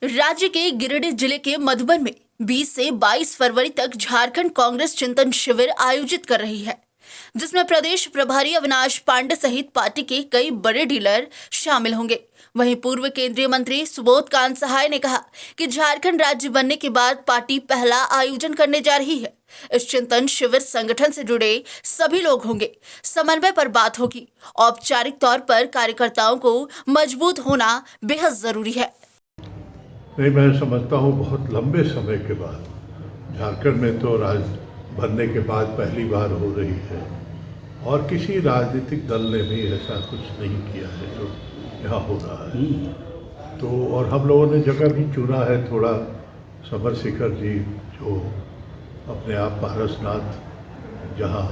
राज्य के गिरिडीह जिले के मधुबन में 20 से 22 फरवरी तक झारखंड कांग्रेस चिंतन शिविर आयोजित कर रही है, जिसमें प्रदेश प्रभारी अविनाश पांडे सहित पार्टी के कई बड़े डीलर शामिल होंगे। वहीं पूर्व केंद्रीय मंत्री सुबोध कांत सहाय ने कहा कि झारखंड राज्य बनने के बाद पार्टी पहला आयोजन करने जा रही है। इस चिंतन शिविर संगठन से जुड़े सभी लोग होंगे, समन्वय पर बात होगी। औपचारिक तौर पर कार्यकर्ताओं को मजबूत होना बेहद जरूरी है। नहीं, मैं समझता हूँ बहुत लंबे समय के बाद झारखंड में तो राज बनने के बाद पहली बार हो रही है और किसी राजनीतिक दल ने भी ऐसा कुछ नहीं किया है जो यहाँ हो रहा है। तो और हम लोगों ने जगह भी चुना है थोड़ा। समरशेखर जी जो अपने आप पारसनाथ, जहाँ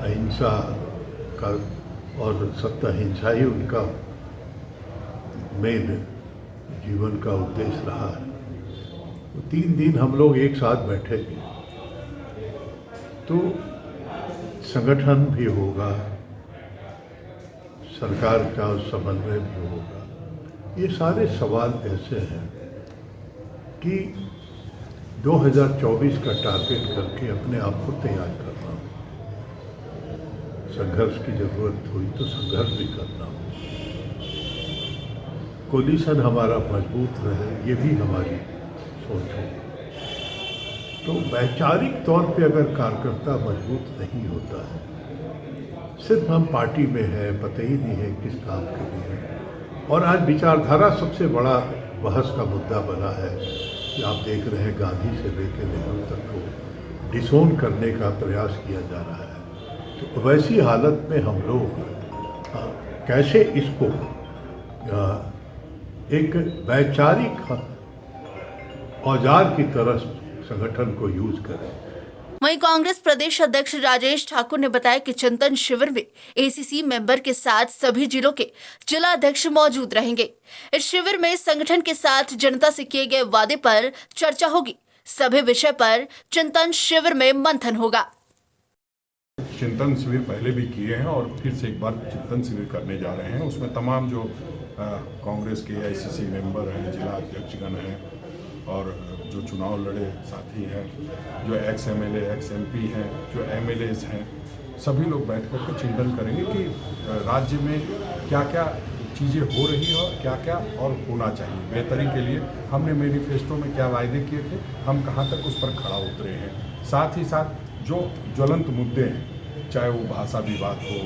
अहिंसा का और सत्य हिंसा ही उनका मेन जीवन का उद्देश्य रहा है। तो 3 दिन हम लोग एक साथ बैठेंगे तो संगठन भी होगा, सरकार का समन्वय भी होगा। ये सारे सवाल ऐसे हैं कि 2024 का टारगेट करके अपने आप को तैयार करना हो। संघर्ष की जरूरत हुई तो संघर्ष भी करना हो। कोलिशन हमारा मजबूत रहे, ये भी हमारी सोच है। तो वैचारिक तौर पे अगर कार्यकर्ता मजबूत नहीं होता है, सिर्फ हम पार्टी में हैं, पता ही नहीं है किस काम के लिए। और आज विचारधारा सबसे बड़ा बहस का मुद्दा बना है कि आप देख रहे हैं गांधी से लेकर नेहरू तक को डिसोन करने का प्रयास किया जा रहा है। तो वैसी हालत में हम लोग कैसे इसको एक वैचारिक औजार की तरह संगठन को यूज करें। वहीं कांग्रेस प्रदेश अध्यक्ष राजेश ठाकुर ने बताया कि चिंतन शिविर में एसीसी मेंबर के साथ सभी जिलों के जिला अध्यक्ष मौजूद रहेंगे। इस शिविर में संगठन के साथ जनता से किए गए वादे पर चर्चा होगी। सभी विषय पर चिंतन शिविर में मंथन होगा। चिंतन शिविर पहले भी किए हैं और फिर से एक बार चिंतन शिविर करने जा रहे हैं। उसमें तमाम जो कांग्रेस के आईसीसी मेंबर हैं, जिला अध्यक्षगण हैं और जो चुनाव लड़े साथी हैं, जो एक्स एमएलए, एक्स एमपी हैं, जो एमएलएज हैं, सभी लोग बैठ कर के चिंतन करेंगे कि राज्य में क्या क्या चीज़ें हो रही हैं और क्या क्या और होना चाहिए। बेहतरी के लिए हमने मैनिफेस्टो में क्या वायदे किए थे, हम कहाँ तक उस पर खड़ा उतरे हैं। साथ ही साथ जो ज्वलंत मुद्दे हैं, चाहे वो भाषा विवाद हो,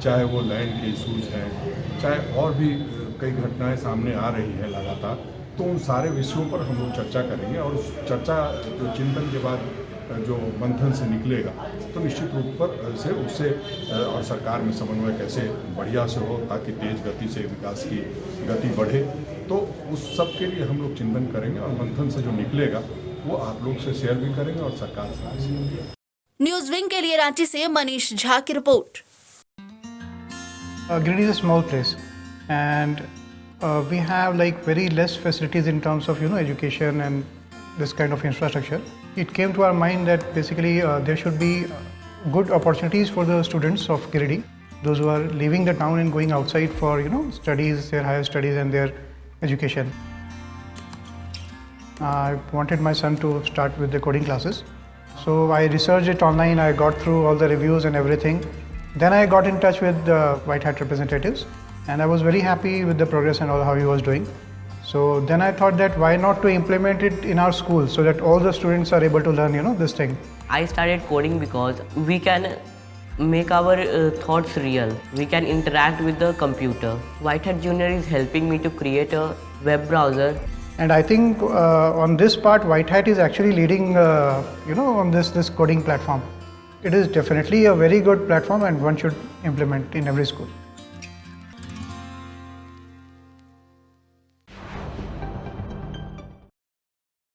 चाहे वो लैंड के इशूज़ हैं, चाहे और भी कई घटनाएं सामने आ रही हैं लगातार, तो उन सारे विषयों पर हम लोग चर्चा करेंगे। और उस चर्चा जो चिंतन के बाद जो मंथन से निकलेगा तो निश्चित रूप पर से उससे और सरकार में समन्वय कैसे बढ़िया से हो ताकि तेज गति से विकास की गति बढ़े, तो उस सब के लिए हम लोग चिंतन करेंगे और मंथन से जो निकलेगा वो आप लोग से शेयर भी करेंगे और सरकार से। न्यूज विंग के लिए रांची से मनीष झा की report. Giridih is a small place and we have like very less facilities in terms of education and this kind of infrastructure. It came to our mind that basically there should be good opportunities for the students of Giridih, those who are leaving the town and going outside for studies, their higher studies and their education. I wanted my son to start with the coding classes, so I researched it online. I got through all the reviews and everything. Then I got in touch with the White Hat representatives and I was very happy with the progress and all how he was doing. So then I thought that why not to implement it in our school so that all the students are able to learn this thing. I started coding because we can make our thoughts real. We can interact with the computer. White Hat Junior is helping me to create a web browser. And I think on this part White Hat is actually leading on this coding platform. It is definitely a very good platform and one should implement in every school.